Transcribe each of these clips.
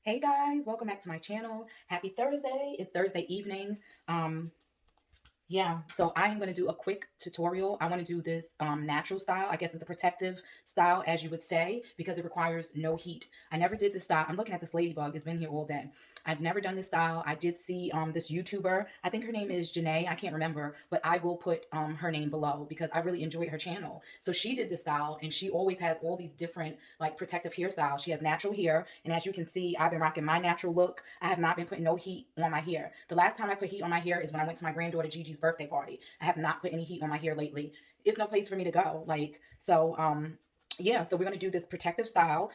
Hey guys, welcome back to my channel. Happy Thursday. It's Thursday evening. Um yeah, so I'm going to do a quick tutorial. I want to do this natural style. I guess it's a protective style, as you would say, because it requires no heat. I never did this style. I'm looking at this ladybug. It's been here all day. I've never done this style. I did see this YouTuber. I think her name is Janae. I can't remember, but I will put her name below because I really enjoyed her channel. So she did this style, and she always has all these different like protective hairstyles. She has natural hair, and as you can see, I've been rocking my natural look. I have not been putting no heat on my hair. The last time I put heat on my hair is when I went to my granddaughter Gigi's birthday party. I have not put any heat on my hair lately. It's no place for me to go. Yeah, so we're gonna do this protective style.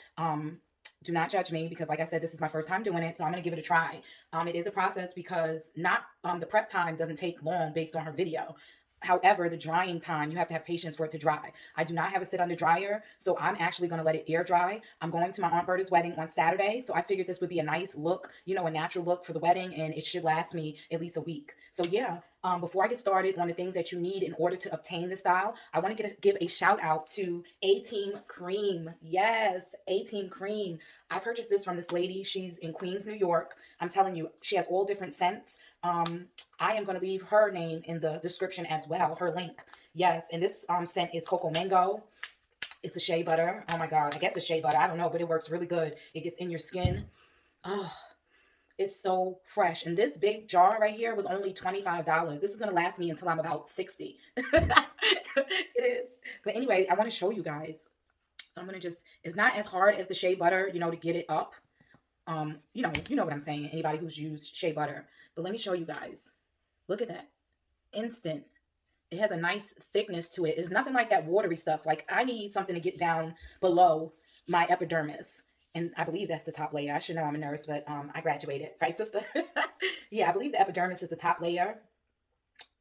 Do not judge me because, like I said, this is my first time doing it, so I'm gonna give it a try. It is a process because not the prep time doesn't take long based on her video. However, the drying time, you have to have patience for it to dry. I do not have a sit under dryer, so I'm actually going to let it air dry. I'm going to my Aunt Berta's wedding on Saturday, so I figured this would be a nice look, a natural look for the wedding, and it should last me at least a week. So yeah, before I get started on the things that you need in order to obtain the style, I want to give a shout out to A-Team Cream. Yes, A-Team Cream. I purchased this from this lady. She's in Queens, New York. I'm telling you, she has all different scents. I am going to leave her name in the description as well, her link. Yes, and this scent is Cocoa Mango. It's a shea butter. Oh my God, I guess it's shea butter. I don't know, but it works really good. It gets in your skin. Oh, it's so fresh. And this big jar right here was only $25. This is going to last me until I'm about 60. It is. But anyway, I want to show you guys. So I'm going to just, it's not as hard as the shea butter, to get it up. You know what I'm saying. Anybody who's used shea butter. But let me show you guys. Look at that. Instant. It has a nice thickness to it. It's nothing like that watery stuff. Like, I need something to get down below my epidermis. And I believe that's the top layer. I should know, I'm a nurse, but I graduated. Right, sister? Yeah, I believe the epidermis is the top layer.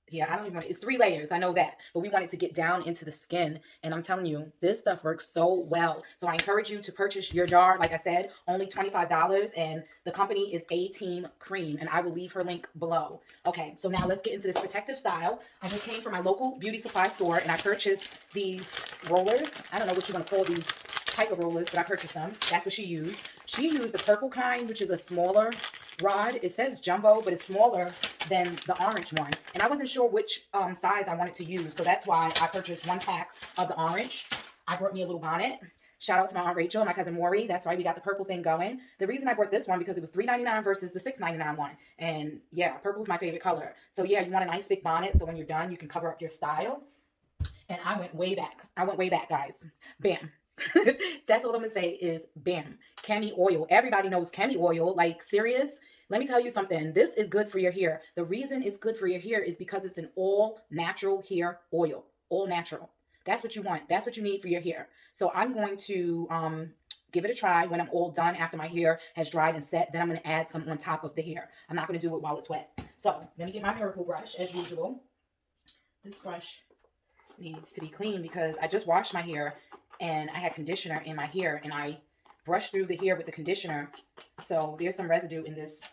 Yeah, I don't even want it. It's 3 layers. I know that. But we want it to get down into the skin. And I'm telling you, this stuff works so well. So I encourage you to purchase your jar. Like I said, only $25. And the company is A-Team Cream. And I will leave her link below. Okay, so now let's get into this protective style. I just came from my local beauty supply store and I purchased these rollers. I don't know what you're going to call these type of rollers, but I purchased them. That's what she used. She used the purple kind, which is a smaller rod. It says jumbo, but it's smaller than the orange one. And I wasn't sure which size I wanted to use. So that's why I purchased 1 pack of the orange. I brought me a little bonnet. Shout out to my Aunt Rachel and my cousin Maury. That's why we got the purple thing going. The reason I bought this one because it was $3.99 versus the $6.99 one. And yeah, purple's my favorite color. So yeah, you want a nice big bonnet so when you're done, you can cover up your style. And I went way back. I went way back, guys. Bam. That's all I'm gonna say is bam. Cami oil. Everybody knows Cami oil. Like, serious. Let me tell you something. This is good for your hair. The reason it's good for your hair is because it's an all natural hair oil. All natural. That's what you want. That's what you need for your hair. So I'm going to give it a try when I'm all done after my hair has dried and set. Then I'm going to add some on top of the hair. I'm not going to do it while it's wet. So let me get my miracle brush as usual. This brush needs to be clean because I just washed my hair and I had conditioner in my hair and I brushed through the hair with the conditioner. So there's some residue in this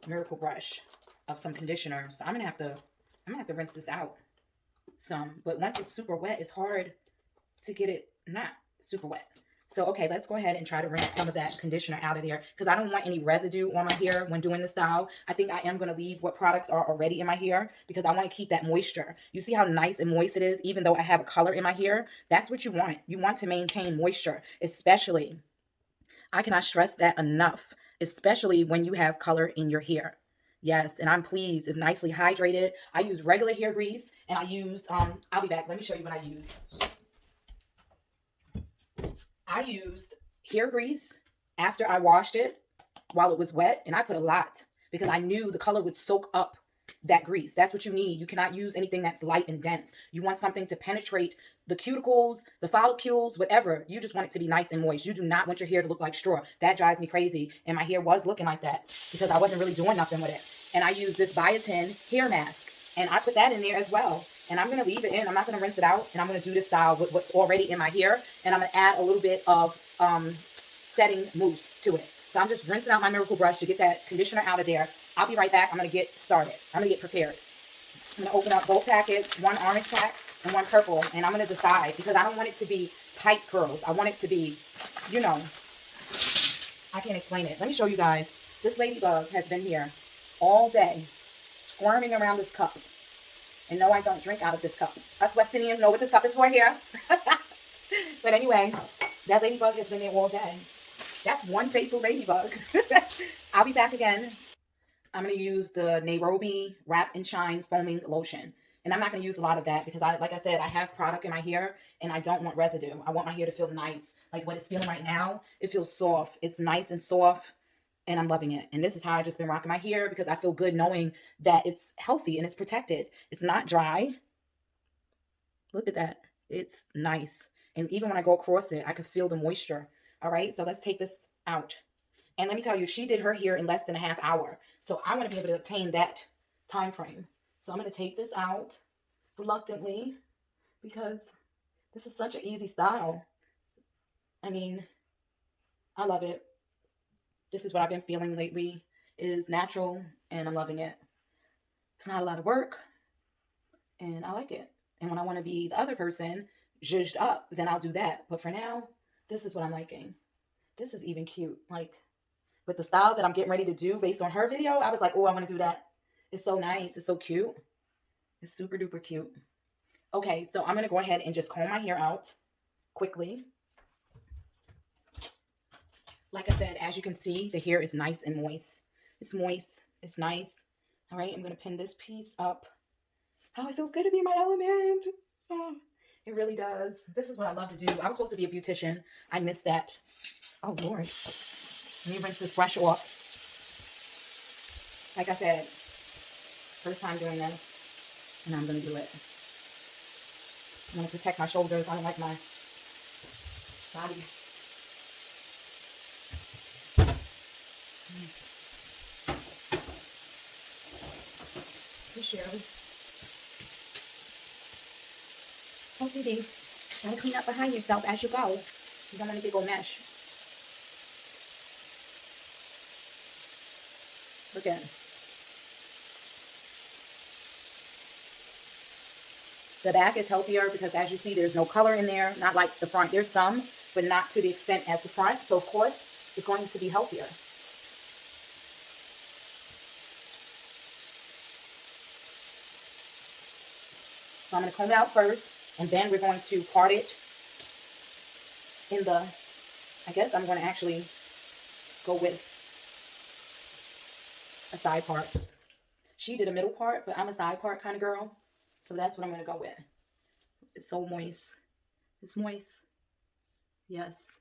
miracle brush of some conditioner. So I'm gonna have to rinse this out some. But once it's super wet, it's hard to get it not super wet. So, okay, let's go ahead and try to rinse some of that conditioner out of there because I don't want any residue on my hair when doing the style. I think I am going to leave what products are already in my hair because I want to keep that moisture. You see how nice and moist it is even though I have a color in my hair? That's what you want. You want to maintain moisture, especially, I cannot stress that enough, especially when you have color in your hair. Yes, and I'm pleased. It's nicely hydrated. I use regular hair grease and I used, I'll be back. Let me show you what I used. I used hair grease after I washed it while it was wet, and I put a lot because I knew the color would soak up that grease. That's what you need. You cannot use anything that's light and dense. You want something to penetrate the cuticles, the follicles, whatever. You just want it to be nice and moist. You do not want your hair to look like straw. That drives me crazy, and my hair was looking like that because I wasn't really doing nothing with it. And I used this biotin hair mask, and I put that in there as well. And I'm going to leave it in. I'm not going to rinse it out. And I'm going to do this style with what's already in my hair. And I'm going to add a little bit of setting mousse to it. So I'm just rinsing out my miracle brush to get that conditioner out of there. I'll be right back. I'm going to get started. I'm going to get prepared. I'm going to open up both packets, one orange pack and one purple. And I'm going to decide because I don't want it to be tight curls. I want it to be, you know, I can't explain it. Let me show you guys. This ladybug has been here all day, squirming around this cup. And no, I don't drink out of this cup. Us West Indians know what this cup is for here. But anyway, that ladybug has been there all day. That's one faithful ladybug. I'll be back again. I'm going to use the Nairobi Wrap and Shine Foaming Lotion. And I'm not going to use a lot of that because, like I said, I have product in my hair and I don't want residue. I want my hair to feel nice. Like what it's feeling right now, it feels soft. It's nice and soft and I'm loving it. And this is how I just been rocking my hair because I feel good knowing that it's healthy and it's protected. It's not dry. Look at that. It's nice. And even when I go across it, I can feel the moisture. All right, so let's take this out. And let me tell you, she did her hair in less than a half hour. So I want to be able to obtain that time frame. So I'm going to take this out reluctantly because this is such an easy style. I mean, I love it. This is what I've been feeling lately. It is natural and I'm loving it. It's not a lot of work and I like it. And when I want to be the other person, zhuzhed up, then I'll do that. But for now, this is what I'm liking. This is even cute. Like, with the style that I'm getting ready to do based on her video, I was like, oh, I want to do that. It's so nice. It's so cute. It's super duper cute. Okay, so I'm going to go ahead and just comb my hair out quickly. Like I said, as you can see, the hair is nice and moist. It's moist. It's nice. All right, I'm going to pin this piece up. Oh, it feels good to be in my element. Oh, it really does. This is what I love to do. I was supposed to be a beautician. I missed that. Oh, Lord. Let me rinse this brush off. Like I said, first time doing this, and I'm going to do it. I'm going to protect my shoulders. I don't like my body. Shirley. OCD. Gotta clean up behind yourself as you go. You don't want a big old mesh. Look at it. The back is healthier because as you see, there's no color in there. Not like the front. There's some, but not to the extent as the front. So, of course, it's going to be healthier. So I'm going to comb it out first, and then we're going to part it in the, I guess I'm going to actually go with a side part. She did a middle part, but I'm a side part kind of girl. So that's what I'm going to go with. It's so moist. It's moist. Yes.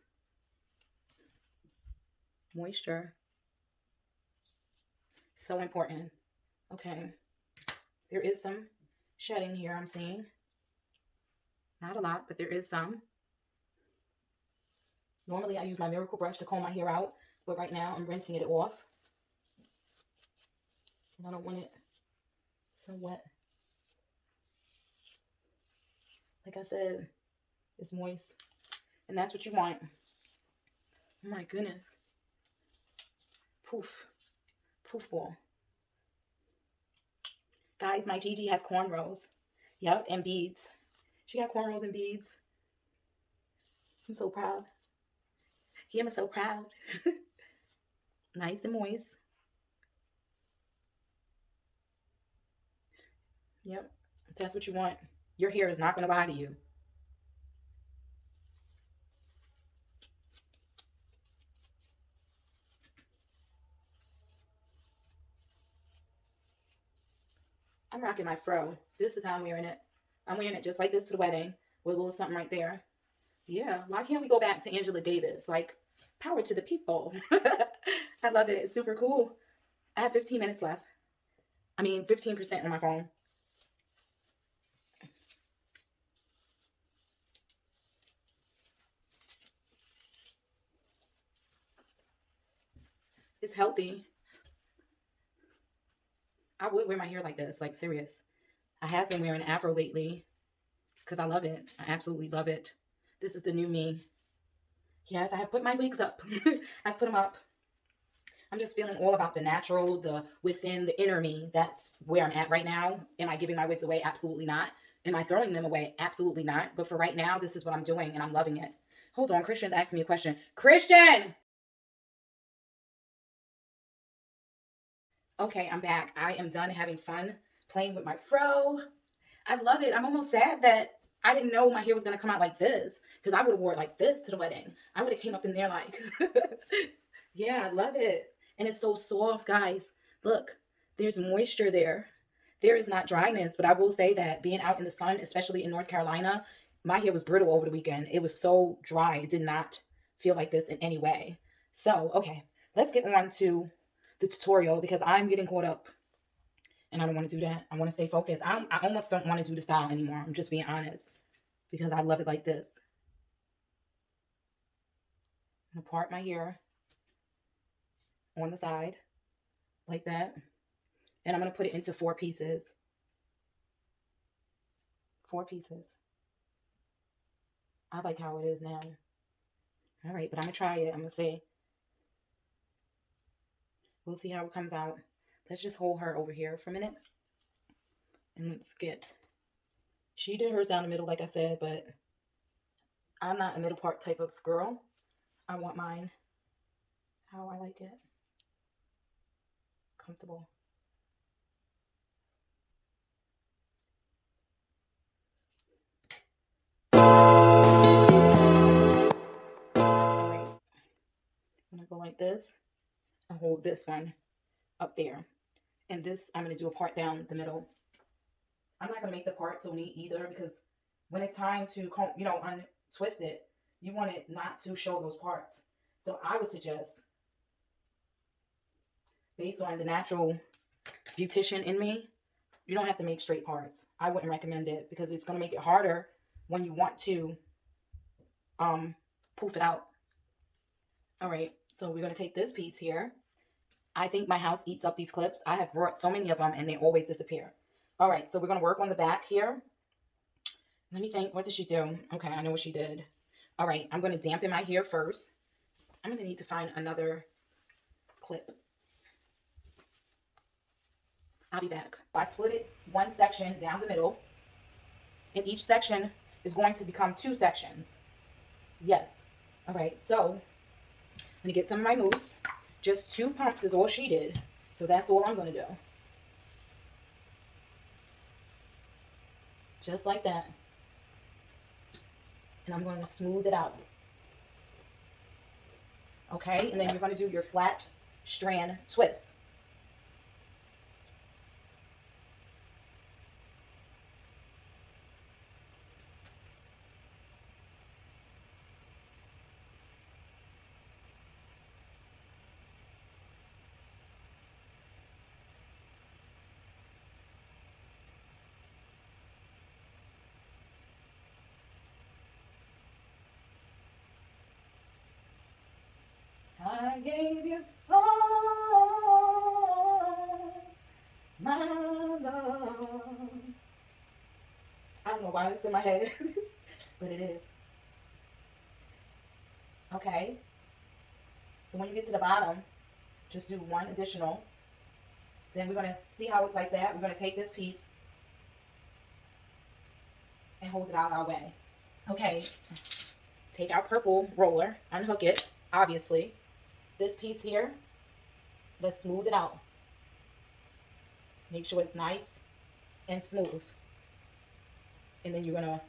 Moisture. So important. Okay. There is some shedding here I'm seeing. Not a lot, but there is some. Normally I use my miracle brush to comb my hair out, but right now I'm rinsing it off. And I don't want it so wet. Like I said, it's moist. And that's what you want. Oh my goodness. Poof. Poof ball. Guys, my Gigi has cornrows. Yep, and beads. She got cornrows and beads. I'm so proud. Yeah, I'm so proud. Nice and moist. Yep, that's what you want. Your hair is not going to lie to you. I'm rocking my fro. This is how I'm wearing it. I'm wearing it just like this to the wedding with a little something right there. Yeah, why can't we go back to Angela Davis? Like, power to the people. I love it. It's super cool. I have 15 minutes left. I mean, 15% on my phone. It's healthy. I would wear my hair like this, like serious. I have been wearing afro lately because I love it. I absolutely love it. This is the new me. Yes, I have put my wigs up. I put them up. I'm just feeling all about the natural, the within, the inner me. That's where I'm at right now. Am I giving my wigs away? Absolutely not. Am I throwing them away? Absolutely not. But for right now, this is what I'm doing and I'm loving it. Hold on, Christian's asking me a question. Christian! Okay, I'm back. I am done having fun playing with my fro. I love it. I'm almost sad that I didn't know my hair was gonna come out like this because I would have wore it like this to the wedding. I would have came up in there like, yeah, I love it. And it's so soft, guys. Look, there's moisture there. There is not dryness, but I will say that being out in the sun, especially in North Carolina, my hair was brittle over the weekend. It was so dry. It did not feel like this in any way. So, okay, let's get on to the tutorial because I'm getting caught up and I don't want to do that. I want to stay focused. I almost don't want to do the style anymore. I'm just being honest because I love it like this. I'm gonna part my hair on the side like that, and I'm gonna put it into 4 pieces. 4 pieces. I like how it is now. All right, but I'm gonna try it. I'm gonna see. We'll see how it comes out. Let's just hold her over here for a minute, and let's get. She did hers down the middle, like I said, but I'm not a middle part type of girl. I want mine how I like it. Comfortable. All right. I'm gonna go like this and hold this one up there. And this, I'm gonna do a part down the middle. I'm not gonna make the part so neat either because when it's time to comb, untwist it, you want it not to show those parts. So I would suggest, based on the natural beautician in me, you don't have to make straight parts. I wouldn't recommend it because it's gonna make it harder when you want to poof it out. All right, so we're gonna take this piece here. I think my house eats up these clips. I have brought so many of them and they always disappear. All right, so we're gonna work on the back here. Let me think, what did she do? Okay, I know what she did. All right, I'm gonna dampen my hair first. I'm gonna need to find another clip. I'll be back. I split it one section down the middle, and each section is going to become 2 sections. Yes. All right, so I'm gonna get some of my mousse. Just 2 pumps is all she did. So that's all I'm gonna do. Just like that. And I'm going to smooth it out. Okay, and then you're going to do your flat strand twist. I gave you all my love. I don't know why it's in my head, but it is. Okay, so when you get to the bottom, just do 1 additional. Then we're going to see how it's like that. We're going to take this piece and hold it out our way. Okay, take our purple roller, unhook it, obviously. This piece here, let's smooth it out. Make sure it's nice and smooth. And then you're gonna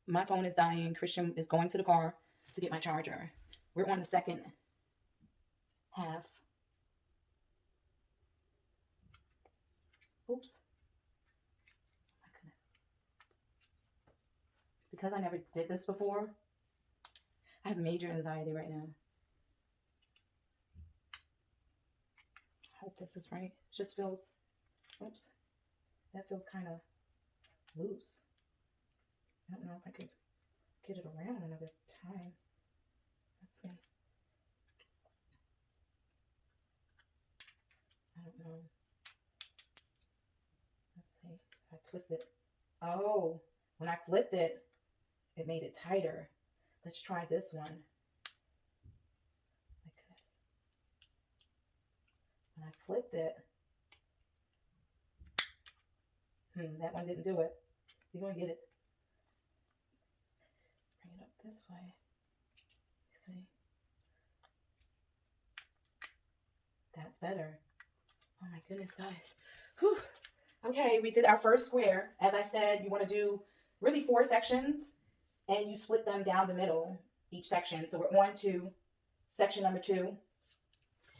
my phone is dying. Christian is going to the car to get my charger. We're on the second half. Oops. My goodness. Because I never did this before, I have major anxiety right now. I hope this is right. It just feels, oops, that feels kind of loose. I don't know if I could get it around another time. Let's see. I don't don't know. Let's see. If I twist it. Oh, when I flipped it, it made it tighter. Let's try this one. My goodness. When I flipped it, that one didn't do it. You're going to get it. Bring it up this way. See? That's better. Oh my goodness, guys. Whew. Okay, we did our first square. As I said, you want to do really 4 sections, and you split them down the middle, each section. So we're on to section number 2.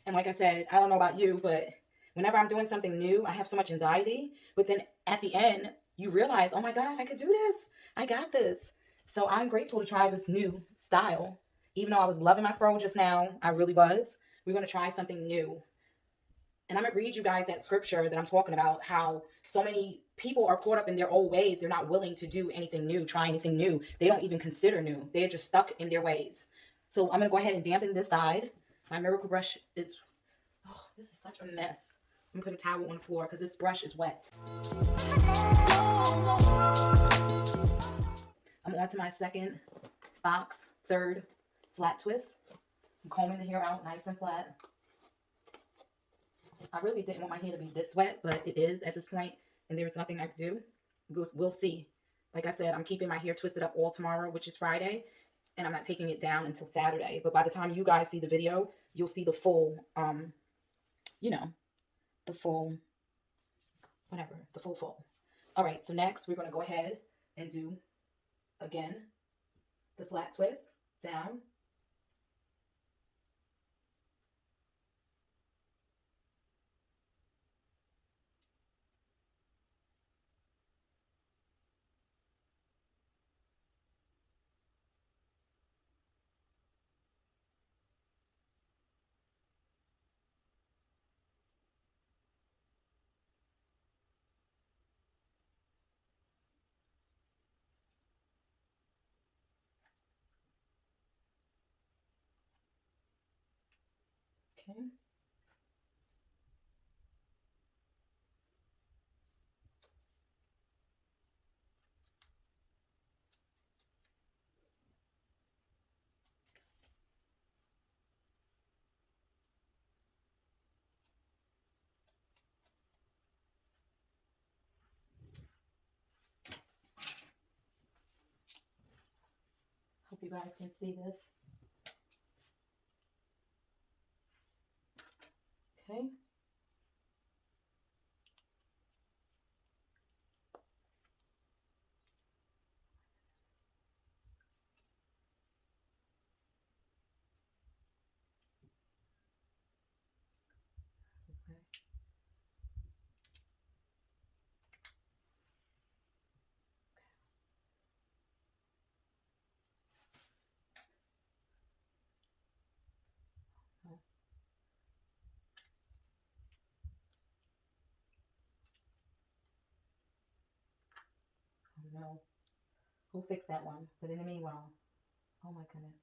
And like I said, I don't know about you, but whenever I'm doing something new, I have so much anxiety. But then at the end, you realize, oh my God, I could do this. I got this. So I'm grateful to try this new style. Even though I was loving my fro just now, I really was. We're going to try something new. And I'm going to read you guys that scripture that I'm talking about, how so many people are caught up in their old ways. They're not willing to do anything new, try anything new. They don't even consider new. They're just stuck in their ways. So I'm going to go ahead and dampen this side. My miracle brush is, oh, this is such a mess. I'm going to put a towel on the floor because this brush is wet. I'm on to my second box, third flat twist. I'm combing the hair out nice and flat. I really didn't want my hair to be this wet, but it is at this point, and there's nothing I can do. We'll see. Like I said, I'm keeping my hair twisted up all tomorrow, which is Friday, and I'm not taking it down until Saturday. But by the time you guys see the video, you'll see the full, the full, whatever, the full. All right, so next we're going to go ahead and do, again, the flat twist down. Okay. Hope you guys can see this. Okay. Oh no. Who fixed that one? But in the meanwhile, oh my goodness.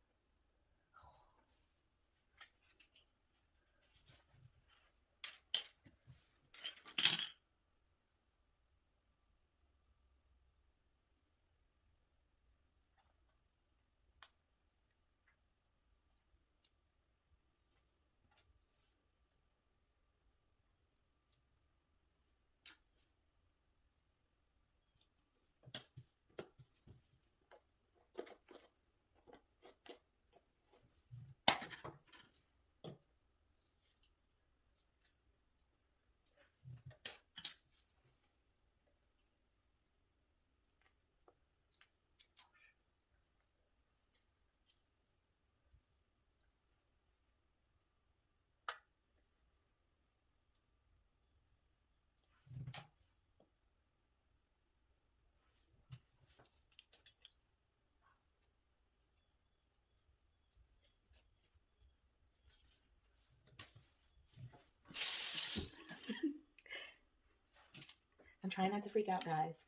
I'm trying not to freak out, guys.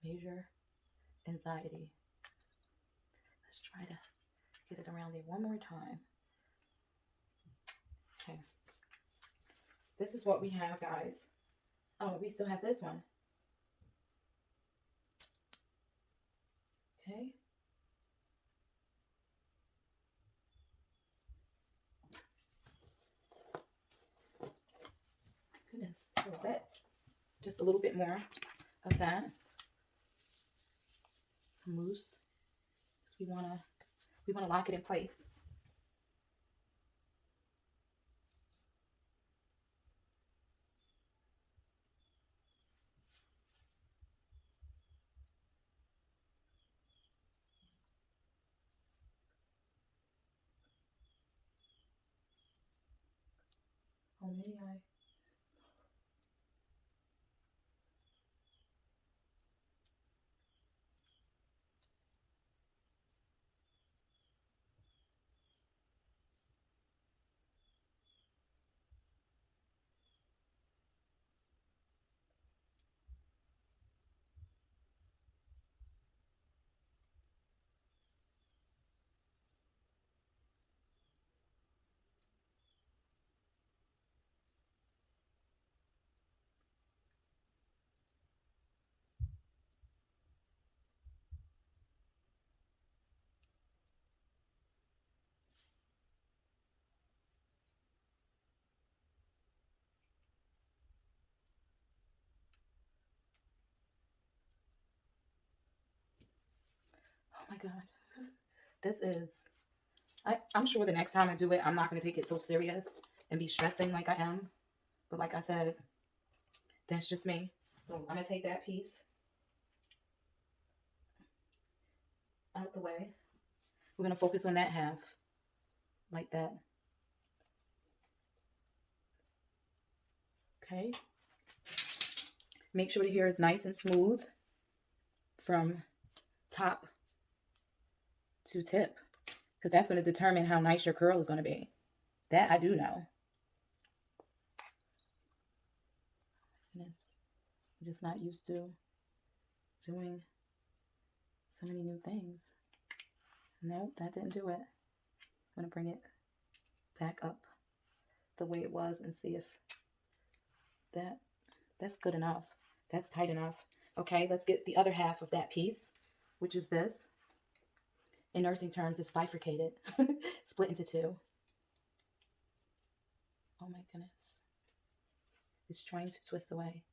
Major anxiety. Let's try to get it around there one more time. Okay. This is what we have, guys. Oh, we still have this one. Okay. Goodness, so wet. Just a little bit more of that. Some mousse. We wanna lock it in place. Oh, maybe I. Oh my God. This is. I'm sure the next time I do it, I'm not gonna take it so serious and be stressing like I am. But like I said, that's just me. So I'm gonna take that piece out the way. We're gonna focus on that half, like that. Okay. Make sure the hair is nice and smooth from top to tip, because that's going to determine how nice your curl is going to be. That I do know. Goodness. I'm just not used to doing so many new things. Nope, that didn't do it. I'm going to bring it back up the way it was and see if that's good enough. That's tight enough. Okay, let's get the other half of that piece, which is this. In nursing terms, it's bifurcated, split into two. Oh my goodness. It's trying to twist away,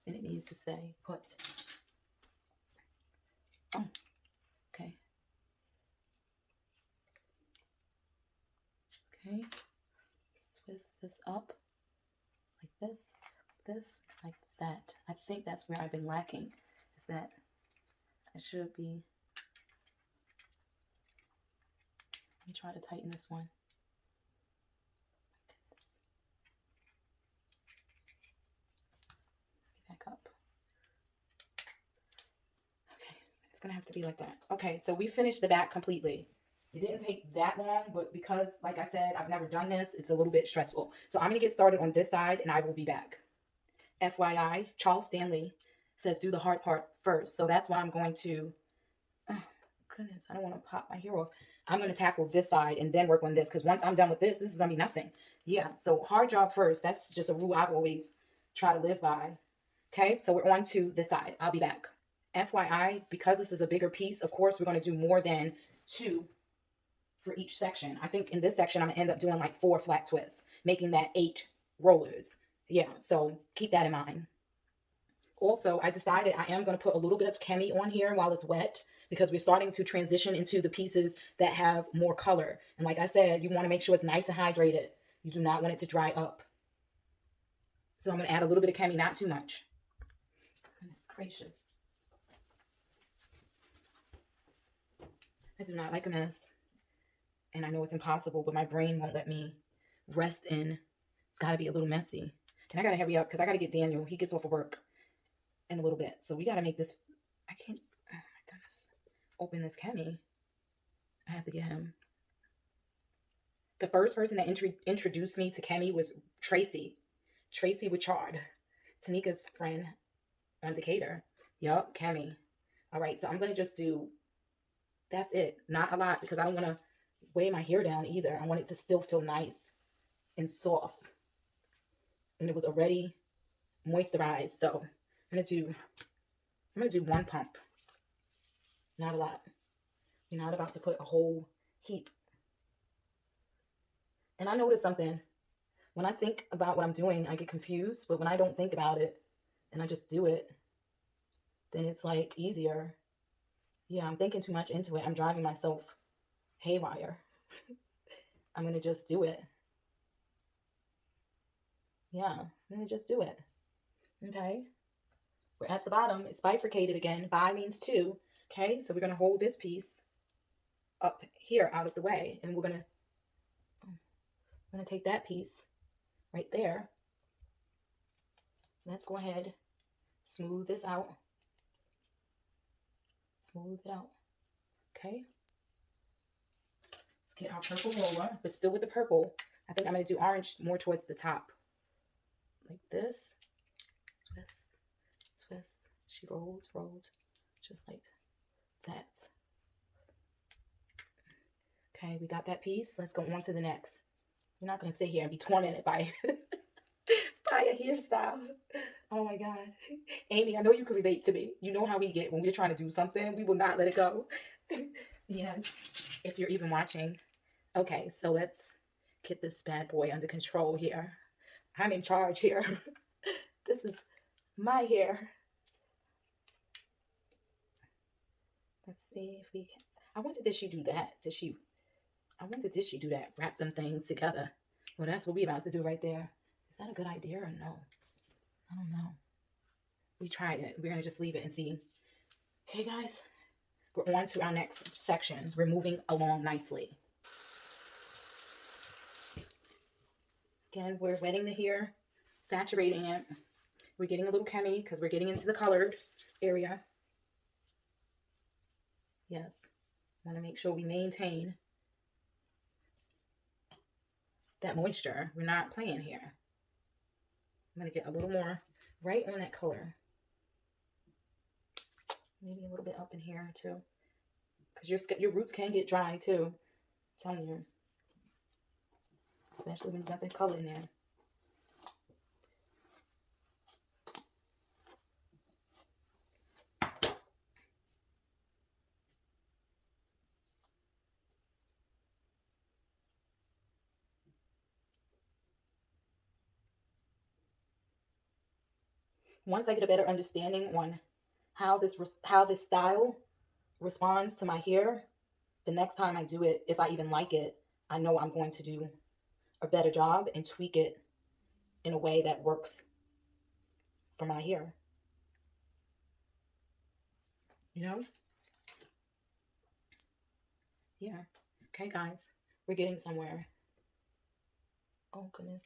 and it needs to stay put. Oh, okay. Okay, let's twist this up like this, like that. I think that's where I've been lacking, is that I should be. Let me try to tighten this one. Back up. Okay, it's gonna have to be like that. Okay, so we finished the back completely. It didn't take that long, but because, like I said, I've never done this, it's a little bit stressful. So I'm gonna get started on this side and I will be back. FYI, Charles Stanley says do the hard part first. So that's why I'm going to, oh goodness, I don't want to pop my hair off. I'm going to tackle this side and then work on this, because once I'm done with this is going to be nothing. Yeah, so hard job first. That's just a rule I've always tried to live by. Okay, so we're on to this side. I'll be back. FYI, because this is a bigger piece, of course, we're going to do more than 2 for each section. I think in this section, I'm going to end up doing like 4 flat twists, making that 8 rollers. Yeah, so keep that in mind. Also, I decided I am going to put a little bit of chemi on here while it's wet, because we're starting to transition into the pieces that have more color. And like I said, you want to make sure it's nice and hydrated. You do not want it to dry up. So I'm going to add a little bit of chemi, not too much. Goodness gracious. I do not like a mess. And I know it's impossible, but my brain won't let me rest in. It's got to be a little messy. And I got to hurry up because I got to get Daniel. He gets off of work in a little bit. So we got to make this. I can't. Oh my goodness. Open this chemi. I have to get him. The first person that introduced me to chemi was Tracy. Tracy Wichard. Tanika's friend on Decatur. Yup, chemi. All right, so I'm going to just do. That's it. Not a lot, because I don't want to weigh my hair down either. I want it to still feel nice. and soft. And it was already moisturized. So I'm gonna do one pump. Not a lot. You're not about to put a whole heap. And I noticed something. When I think about what I'm doing, I get confused. But when I don't think about it and I just do it, then it's like easier. Yeah, I'm thinking too much into it. I'm driving myself haywire. I'm going to just do it. Yeah, I'm going to just do it. Okay. We're at the bottom. It's bifurcated again. Bi means two. Okay, so we're going to hold this piece up here out of the way. And we're going to take that piece right there. Let's go ahead, smooth this out. Smooth it out. Okay. Let's get our purple roller, but still with the purple. I think I'm going to do orange more towards the top. Like this. Twist, twist. She rolled, just like that. Okay, we got that piece. Let's go on to the next. We're not going to sit here and be tormented by by a hairstyle. Oh my God. Amy, I know you can relate to me. You know how we get when we're trying to do something. We will not let it go. Yes, if you're even watching. Okay, so let's get this bad boy under control here. I'm in charge here. This is my hair. Let's see if we can. I wonder, did she do that? I wonder, did she do that? Wrap them things together. Well, that's what we about to do right there. Is that a good idea or no? I don't know. We tried it. We're going to just leave it and see. Okay, guys. We're on to our next section. We're moving along nicely. Again, we're wetting the hair, saturating it. We're getting a little chemi because we're getting into the colored area. Yes. Want to make sure we maintain that moisture. We're not playing here. I'm going to get a little more right on that color. Maybe a little bit up in here too. Because your roots can get dry too. I'm telling you. Especially when you got that color in there. Once I get a better understanding on how this style responds to my hair, the next time I do it, if I even like it, I know I'm going to do a better job and tweak it in a way that works for my hair. You know? Yeah. Okay, guys. We're getting somewhere. Oh, goodness.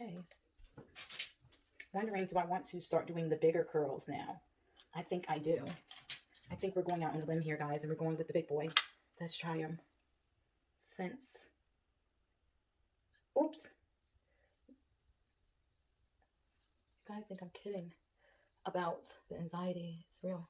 Okay. Wondering, do I want to start doing the bigger curls now? I think I do. I think we're going out on a limb here, guys, and we're going with the big boy. Let's try him. Since... Oops. You guys think I'm kidding about the anxiety. It's real.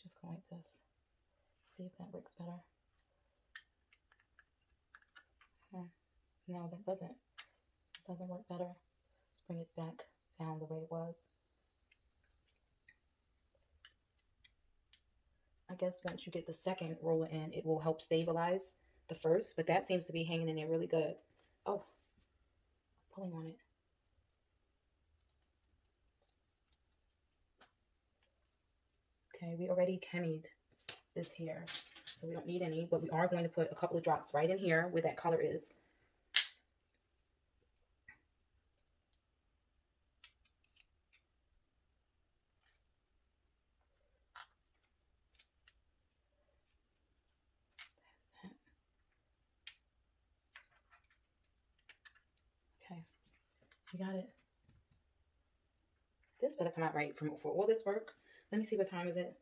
Just go like this. See if that works better. No, that doesn't. It doesn't work better. Let's bring it back down the way it was. I guess once you get the second roller in, it will help stabilize the first, but that seems to be hanging in there really good. Oh, pulling on it. Okay, we already chemied this here, so we don't need any, but we are going to put a couple of drops right in here where that color is. Okay, we got it. This better come out right for all this work. Let me see, what time is it?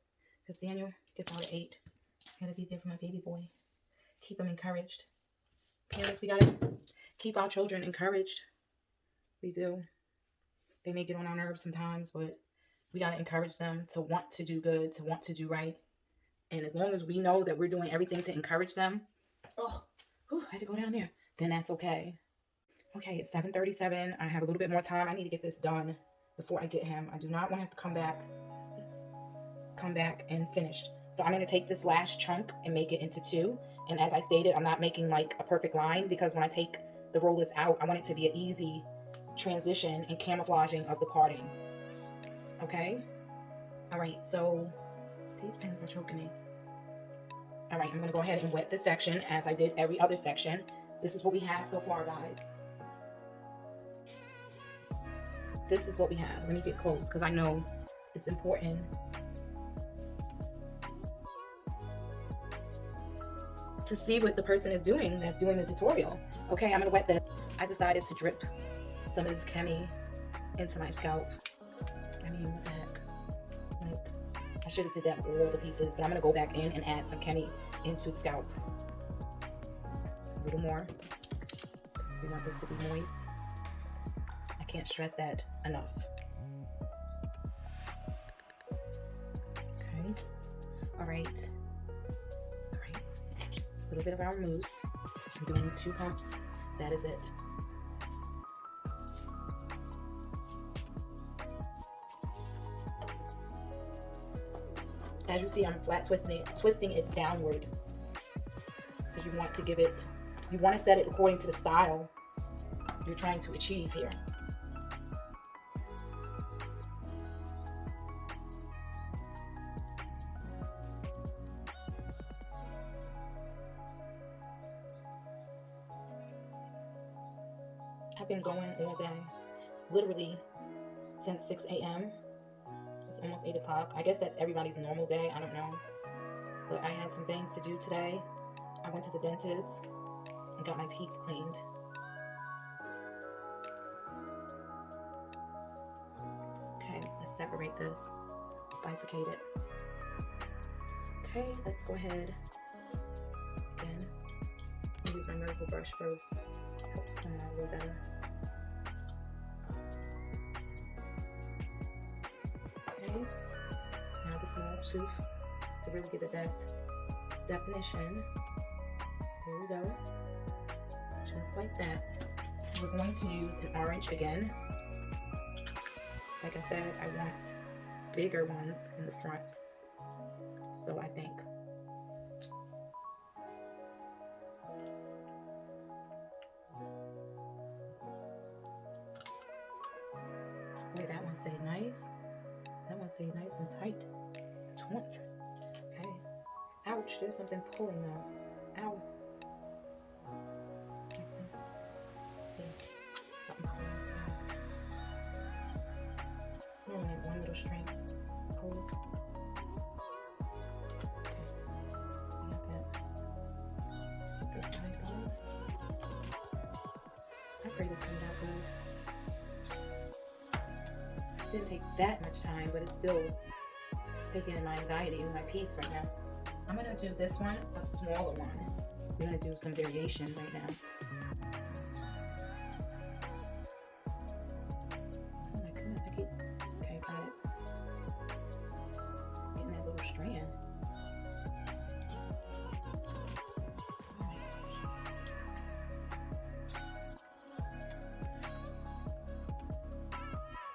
because Daniel gets out at 8. I gotta be there for my baby boy. Keep him encouraged. Parents, we gotta keep our children encouraged. We do. They may get on our nerves sometimes, but we gotta encourage them to want to do good, to want to do right. And as long as we know that we're doing everything to encourage them, oh, whew, I had to go down there, then that's okay. Okay, it's 7:37. I have a little bit more time. I need to get this done before I get him. I do not want to have to come back. What's this? Come back and finish. So I'm going to take this last chunk and make it into 2. And as I stated, I'm not making like a perfect line because when I take the rollers out, I want it to be an easy transition and camouflaging of the parting. Okay? All right, so these pins are choking me. All right, I'm going to go ahead and wet this section as I did every other section. This is what we have so far, guys. This is what we have. Let me get close because I know it's important. To see what the person is doing that's doing the tutorial. Okay, I'm gonna wet this. I decided to drip some of this chemi into my scalp. I mean, what the heck? Like, I should have did that with all the pieces, but I'm gonna go back in and add some chemi into the scalp. A little more, because we want this to be moist. I can't stress that enough. Okay, all right. A little bit of our mousse. I'm doing 2 pumps. That is it. As you see, I'm flat twisting it downward because you want to give it, you want to set it according to the style you're trying to achieve here. I've been going all day. It's literally since 6 a.m. It's almost 8 o'clock. I guess that's everybody's normal day. I don't know. But I had some things to do today. I went to the dentist and got my teeth cleaned. Okay, let's separate this. Let's bifurcate it. Okay, let's go ahead. Again, I'll use my miracle brush first. Helps come out a little better. Okay, now the small tooth to really give it that definition. There we go. Just like that. We're going to use an orange again. Like I said, I want bigger ones in the front. So I think. Wait, that one say nice. That one say nice and tight. Taunt. Okay. Ouch, there's something pulling though. Ow. See, something pulling. Only have one little string pulls. Okay. We got that. Put this side on. I pray this turned out good. Didn't take that much time, but it's still taking my anxiety and my peace right now. I'm gonna do this one, a smaller one. We're gonna do some variation right now. Oh my goodness, I keep, okay, got it. Getting that little strand. Oh my gosh.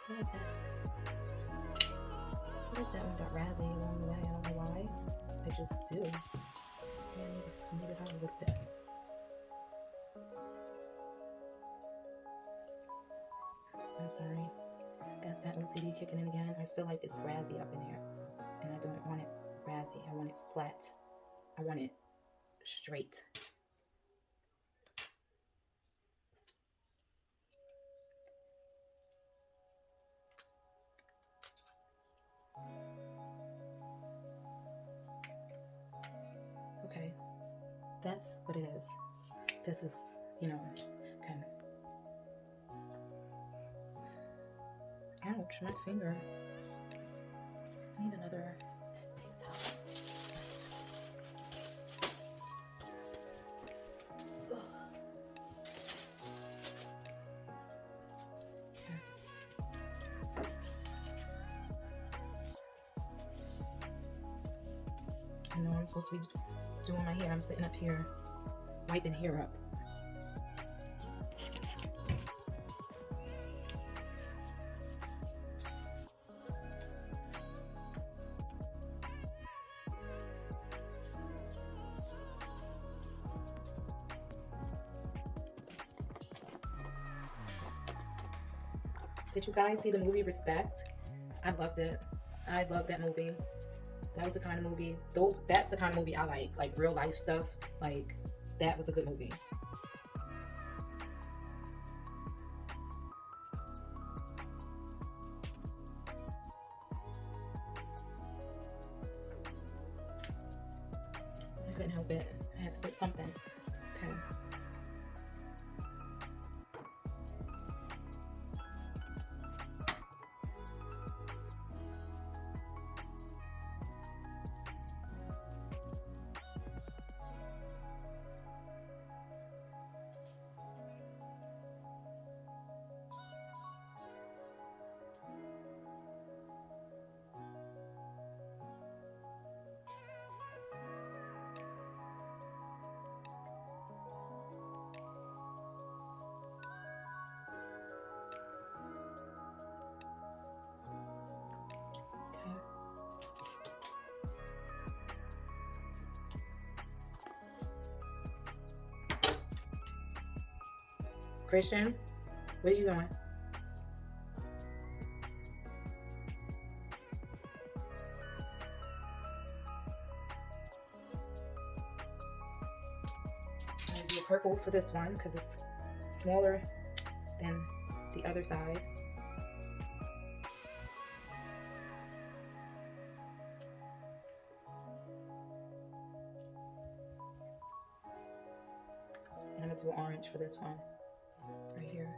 I like that. I feel like that one got razzy along the way. I don't know why. I just do. I need to smooth it out a little bit. I'm sorry. That's that OCD kicking in again. I feel like it's razzy up in here. And I don't want it razzy. I want it flat. I want it straight. Okay, that's what it is. This is, you know, kind of. Ouch, my finger. I need another big towel. know I'm supposed to be doing my hair. I'm sitting up here wiping hair up. Did you guys see the movie Respect? I loved it. I love that movie. That was the kind of movies, that's the kind of movie I like real life stuff. Like, that was a good movie. I couldn't help it. I had to put something. Okay. Christian, what are you doing? I'm gonna do a purple for this one because it's smaller than the other side. And I'm gonna do orange for this one, right here.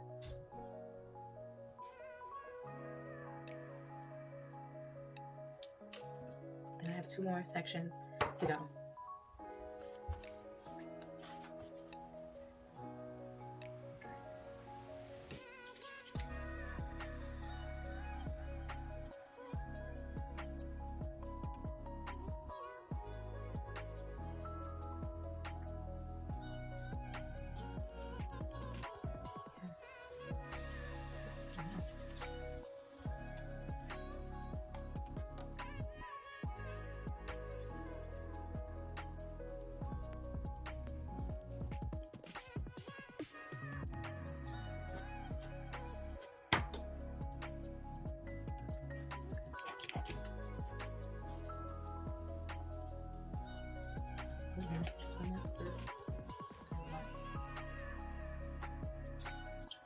Then I have 2 more sections to go. Just one more skirt.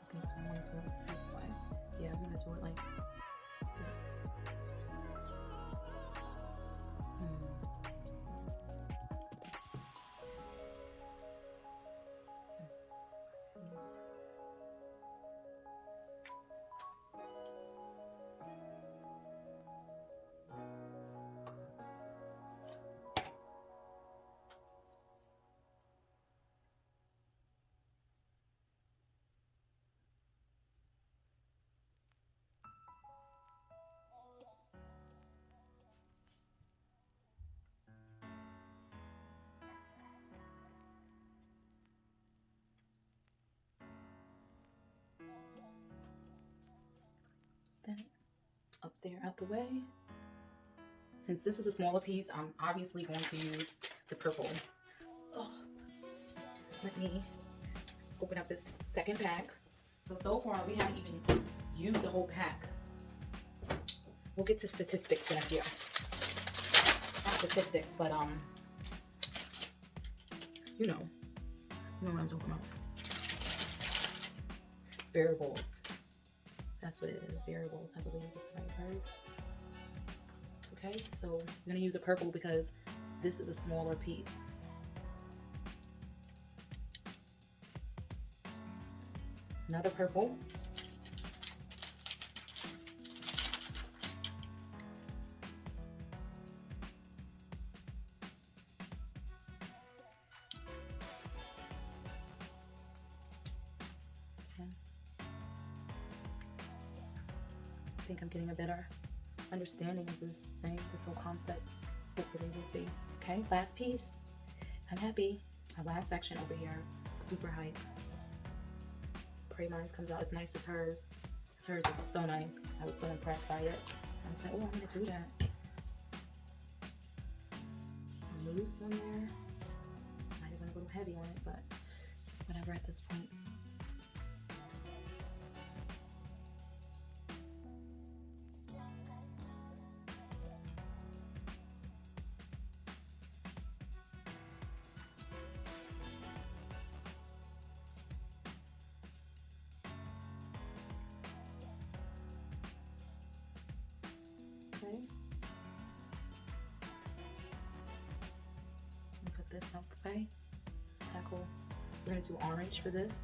I think I'm going to do it this way. Yeah, I'm going to do it like this. That up there out the way. Since this is a smaller piece, I'm obviously going to use the purple. Oh, let me open up this second pack. So far we haven't even used the whole pack. We'll get to statistics in a few. Not statistics, but you know what I'm talking about. Variables. That's what it is, variables, I believe is the right word. Okay, so I'm gonna use a purple because this is a smaller piece. Another purple. Okay. I think I'm getting a better understanding of this thing, this whole concept. Hopefully we'll see. Okay, last piece. I'm happy. My last section over here, super hype. Pray mine comes out as nice as hers. Hers looks so nice. I was so impressed by it. I was like, oh, I'm gonna do that. Some loose on there. Might have been a little heavy on it, but whatever at this point. Okay. Put this out the way. Let's tackle. We're gonna do orange for this.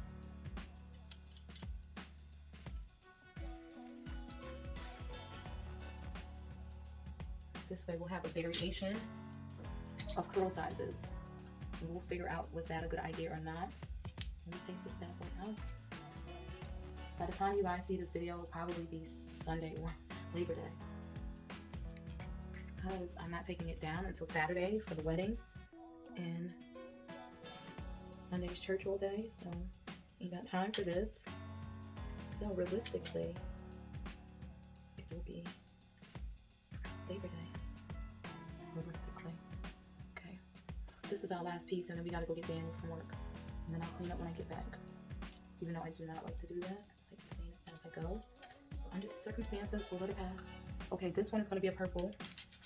This way we'll have a variation of curl sizes. And we'll figure out was that a good idea or not. Let me take this bad boy out. By the time you guys see this video, it'll probably be Sunday or Labor Day. Because I'm not taking it down until Saturday for the wedding. And Sunday's church all day, so ain't got time for this. So realistically, it will be Labor Day. Realistically. Okay. This is our last piece, and then we gotta go get Daniel from work. And then I'll clean up when I get back. Even though I do not like to do that. I like to clean up as I go. But under the circumstances, we'll let it pass. Okay, this one is gonna be a purple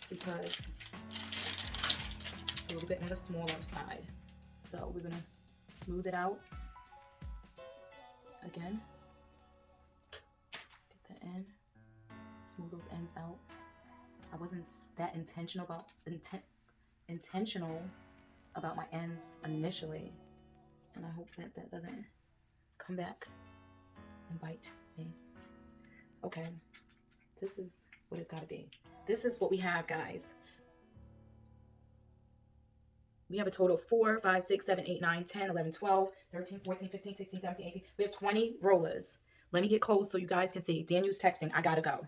because it's a little bit on the smaller side. So we're gonna smooth it out again. Get the end, smooth those ends out. I wasn't that intentional about my ends initially, and I hope that that doesn't come back and bite me. Okay, this is what it's got to be. This is what we have, guys. We have a total of 4, 5, 6, 7, 8, 9, 10, 11, 12, 13, 14, 15, 16, 17, 18. We have 20 rollers. Let me get close so you guys can see. Daniel's texting. I gotta go.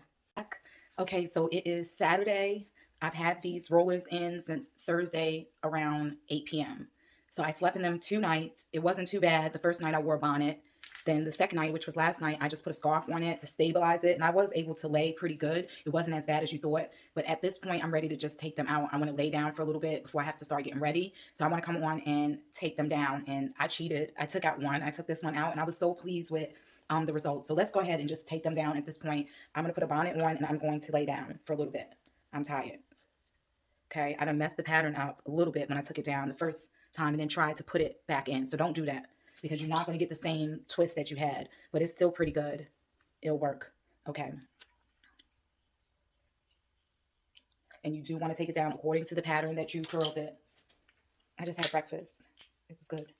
Okay, so it is Saturday. I've had these rollers in since Thursday around 8 p.m. So I slept in them 2 nights. It wasn't too bad. The first night I wore a bonnet. Then the second night, which was last night, I just put a scarf on it to stabilize it. And I was able to lay pretty good. It wasn't as bad as you thought. But at this point, I'm ready to just take them out. I want to lay down for a little bit before I have to start getting ready. So I want to come on and take them down. And I cheated. I took out one. I took this one out. And I was so pleased with the results. So let's go ahead and just take them down at this point. I'm going to put a bonnet on and I'm going to lay down for a little bit. I'm tired. Okay. I done messed the pattern up a little bit when I took it down the first time and then tried to put it back in. So don't do that, because you're not going to get the same twist that you had, but it's still pretty good. It'll work. Okay. And you do want to take it down according to the pattern that you curled it. I just had breakfast. It was good.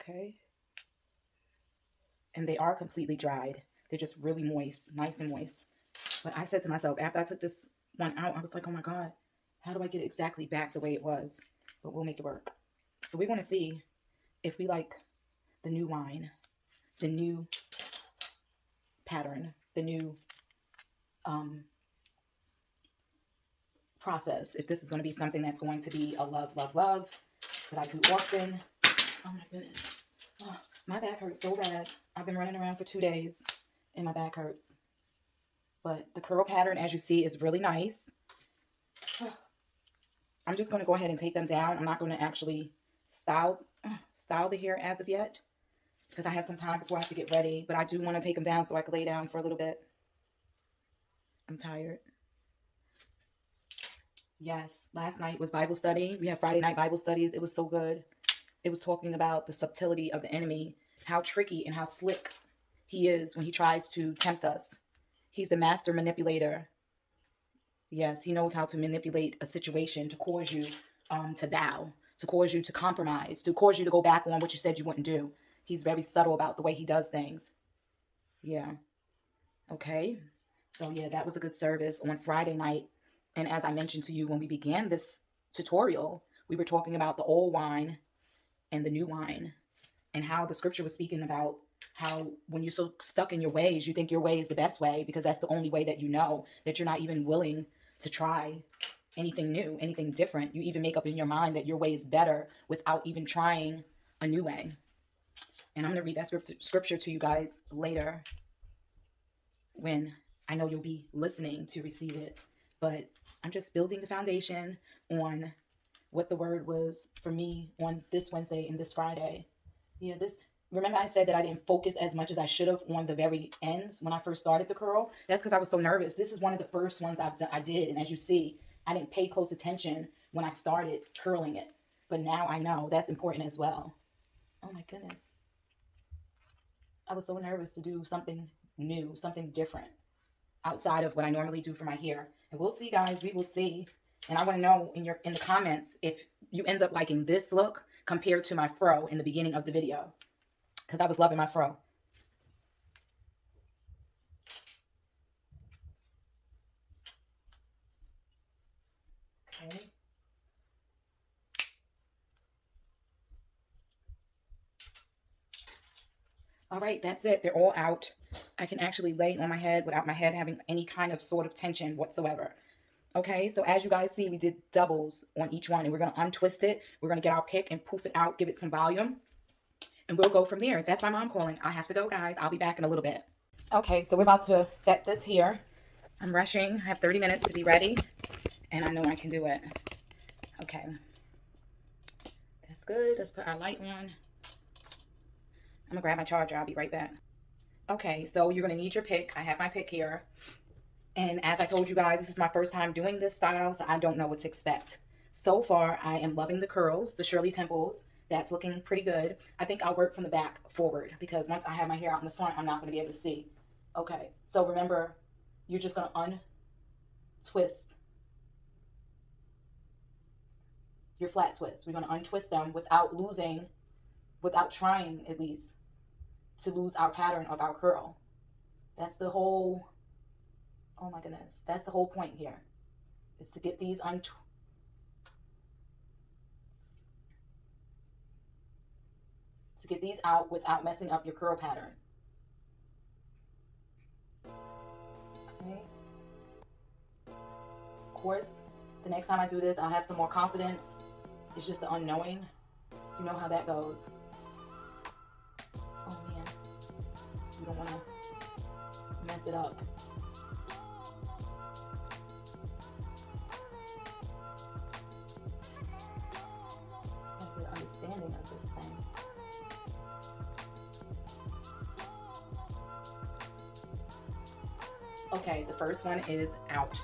Okay. And they are completely dried. They're just really moist, nice and moist. But I said to myself, after I took this one out, I was like, oh my God, how do I get it exactly back the way it was? But we'll make it work. So we want to see if we like the new line, the new pattern, the new process. If this is going to be something that's going to be a love, love, love that I do often. Oh my goodness. Oh, my back hurts so bad. I've been running around for 2 days and my back hurts. But the curl pattern, as you see, is really nice. I'm just going to go ahead and take them down. I'm not going to actually style the hair as of yet, because I have some time before I have to get ready. But I do want to take them down so I can lay down for a little bit. I'm tired. Yes, last night was Bible study. We had Friday night Bible studies. It was so good. It was talking about the subtlety of the enemy, how tricky and how slick he is when he tries to tempt us. He's the master manipulator. Yes, he knows how to manipulate a situation to cause you to bow, to cause you to compromise, to cause you to go back on what you said you wouldn't do. He's very subtle about the way he does things. Yeah. Okay. So yeah, that was a good service on Friday night. And as I mentioned to you when we began this tutorial, we were talking about the old wine and the new wine, and how the scripture was speaking about how when you're so stuck in your ways, you think your way is the best way because that's the only way that you know, that you're not even willing to try anything new, anything different. You even make up in your mind that your way is better without even trying a new way. And I'm going to read that scripture to you guys later when I know you'll be listening to receive it. But I'm just building the foundation on what the word was for me on this Wednesday and this Friday. Yeah, remember I said that I didn't focus as much as I should have on the very ends when I first started the curl? That's because I was so nervous. This is one of the first ones I did. And as you see, I didn't pay close attention when I started curling it. But now I know that's important as well. Oh my goodness. I was so nervous to do something new, something different outside of what I normally do for my hair. And we'll see, guys. We will see. And I want to know in the comments if you end up liking this look compared to my fro in the beginning of the video, because I was loving my fro. Okay. All right, that's it. They're all out. I can actually lay on my head without my head having any kind of sort of tension whatsoever. Okay, so as you guys see, we did doubles on each one, and we're going to untwist it. We're going to get our pick and poof it out, give it some volume, and we'll go from there. That's my mom calling. I have to go, guys. I'll be back in a little bit. Okay, so we're about to set this here. I'm rushing. I have 30 minutes to be ready, and I know I can do it. Okay. That's good. Let's put our light on. I'm going to grab my charger. I'll be right back. Okay, so you're going to need your pick. I have my pick here. And as I told you guys, this is my first time doing this style, so I don't know what to expect. So far, I am loving the curls, the Shirley Temples. That's looking pretty good. I think I'll work from the back forward because once I have my hair out in the front, I'm not going to be able to see. Okay, so remember, you're just going to untwist your flat twists. We're going to untwist them without trying at least to lose our pattern of our curl. That's the whole, oh my goodness, that's the whole point here, is to get these out without messing up your curl pattern. Okay. Of course, the next time I do this, I'll have some more confidence. It's just the unknowing. You know how that goes. Oh man, you don't want to mess it up. I have the understanding of this thing. Okay, the first one is out.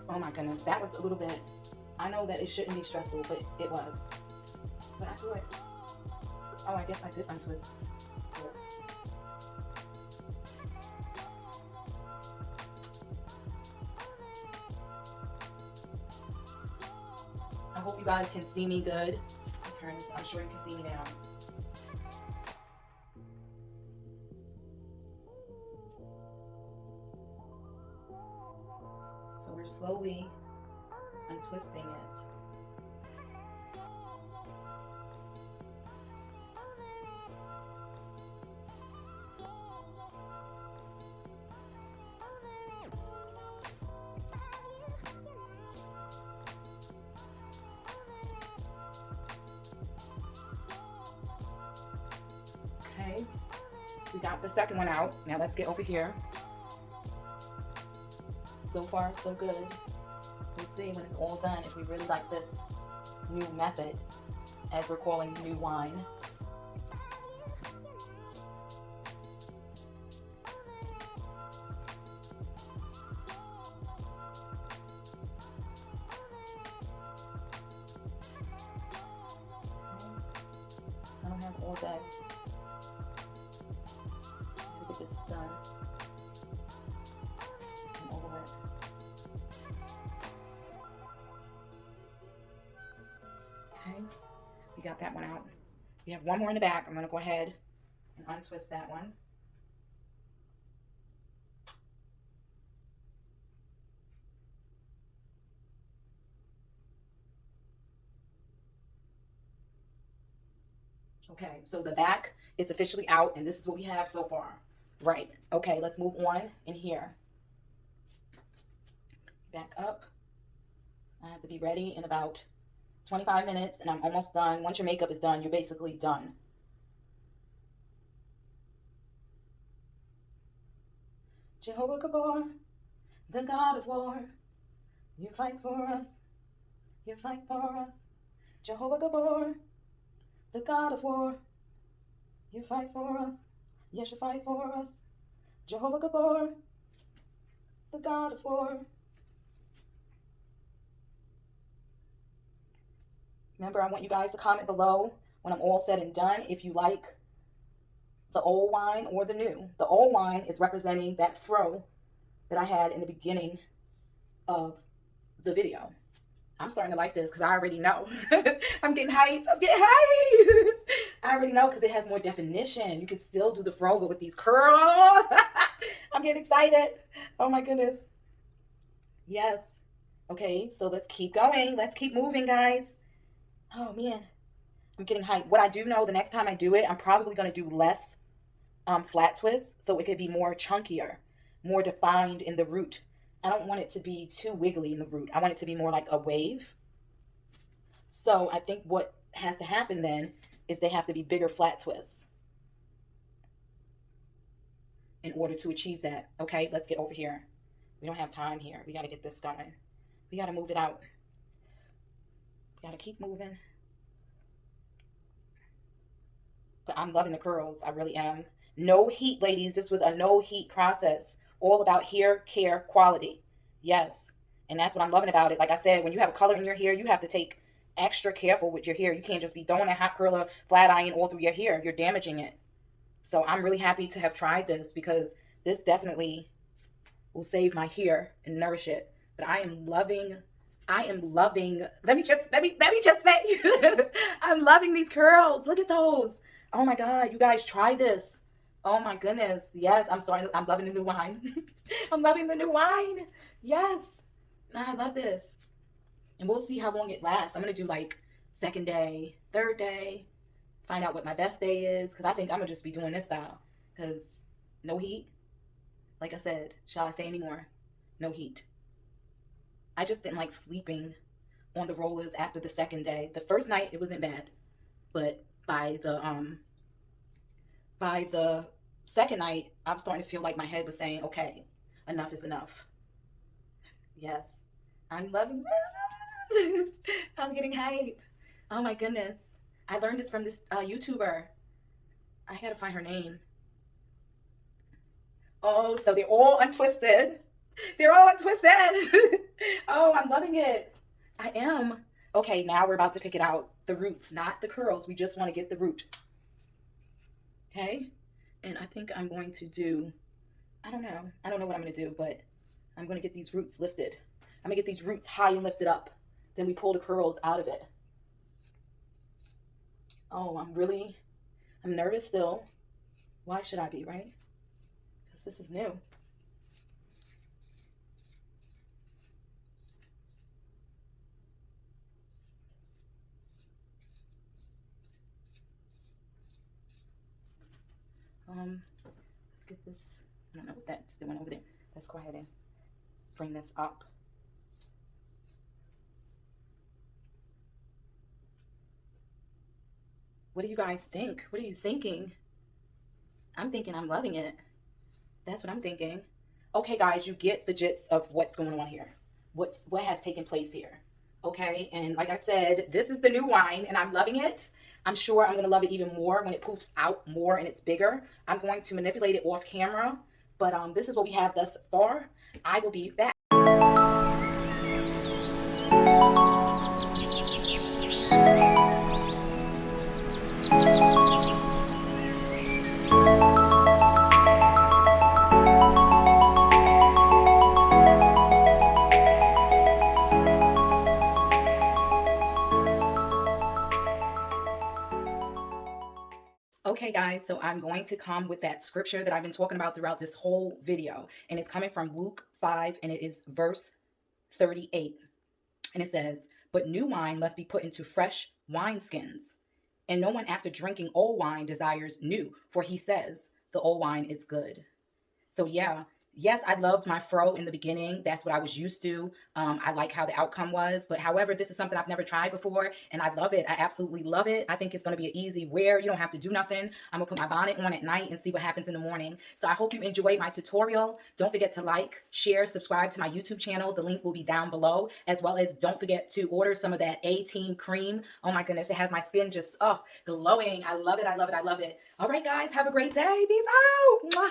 Oh my goodness, that was a little bit, I know that it shouldn't be stressful, but it was. But I feel like, oh, I guess I did untwist. I hope you guys can see me good. Turn this, I'm sure you can see me now. So we're slowly untwisting it. Okay, we got the second one out. Now let's get over here. So far, so good. We'll see when it's all done if we really like this new method, as we're calling new wine. So I don't have all day. Get this done and over it. Okay, we got that one out. We have one more in the back. I'm going to go ahead and untwist that one. Okay, so the back is officially out, and this is what we have so far. Right. Okay, let's move on in here. Back up. I to be ready in about 25 minutes, and I'm almost done. Once your makeup is done, you're basically done. Jehovah Gabor, the God of war, you fight for us, you fight for us. Jehovah Gabor, the God of war, you fight for us, yes, you fight for us. Jehovah Gabor, the God of war. Remember, I want you guys to comment below when I'm all said and done if you like the old wine or the new. The old wine is representing that fro that I had in the beginning of the video. I'm starting to like this because I already know. I'm getting hype. I'm getting hype. I already know because it has more definition. You can still do the fro, but with these curls. I'm getting excited. Oh my goodness. Yes. Okay, so let's keep going. Let's keep moving, guys. Oh man, I'm getting hyped. What I do know, the next time I do it, I'm probably going to do less flat twists so it could be more chunkier, more defined in the root. I don't want it to be too wiggly in the root. I want it to be more like a wave. So I think what has to happen then is they have to be bigger flat twists in order to achieve that. Okay, let's get over here. We don't have time here. We got to get this going. We got to move it out. We got to keep moving. But I'm loving the curls. I really am. No heat, ladies. This was a no heat process. All about hair care quality. Yes. And that's what I'm loving about it. Like I said, when you have a color in your hair, you have to take extra careful with your hair. You can't just be throwing a hot curler, flat iron all through your hair. You're damaging it. So I'm really happy to have tried this because this definitely will save my hair and nourish it. But I am loving, let me just say, I'm loving these curls. Look at those. Oh my God, you guys try this. Oh my goodness. Yes, I'm loving the new wine. I'm loving the new wine. Yes. I love this. And we'll see how long it lasts. I'm going to do like second day, third day, find out what my best day is. Because I think I'm going to just be doing this style. Because no heat. Like I said, shall I say any more? No heat. I just didn't like sleeping on the rollers after the second day. The first night, it wasn't bad. But by the second night, I'm starting to feel like my head was saying, okay, enough is enough. Yes. I'm loving this. I'm getting hype. Oh my goodness. I learned this from this YouTuber. I gotta find her name. Oh, so they're all untwisted. They're all untwisted. Oh, I'm loving it. I am. Okay, now we're about to pick it out. The roots, not the curls. We just want to get the root. Okay? And I think I'm going to do, I don't know what I'm going to do, but I'm going to get these roots lifted. I'm going to get these roots high and lifted up. Then we pull the curls out of it. Oh, I'm nervous still. Why should I be, right? Because this is new. Let's get this. I don't know what that's doing over there. Let's go ahead and bring this up. What do you guys think? What are you thinking? I'm thinking I'm loving it. That's what I'm thinking. Okay, guys, you get the gist of what's going on here. What has taken place here. Okay, and like I said, this is the new wine, and I'm loving it. I'm sure I'm going to love it even more when it poofs out more and it's bigger. I'm going to manipulate it off camera, but this is what we have thus far. I will be back. Okay, guys, so I'm going to come with that scripture that I've been talking about throughout this whole video. And it's coming from Luke 5, and it is verse 38. And it says, "But new wine must be put into fresh wineskins. And no one after drinking old wine desires new, for he says, the old wine is good." So yeah, Yes, I loved my fro in the beginning. That's what I was used to. I like how the outcome was. But however, this is something I've never tried before and I love it. I absolutely love it. I think it's going to be an easy wear. You don't have to do nothing. I'm going to put my bonnet on at night and see what happens in the morning. So I hope you enjoyed my tutorial. Don't forget to like, share, subscribe to my YouTube channel. The link will be down below, as well as don't forget to order some of that A-Team cream. Oh my goodness, it has my skin just glowing. I love it. I love it. I love it. All right, guys, have a great day. Peace out. Mwah.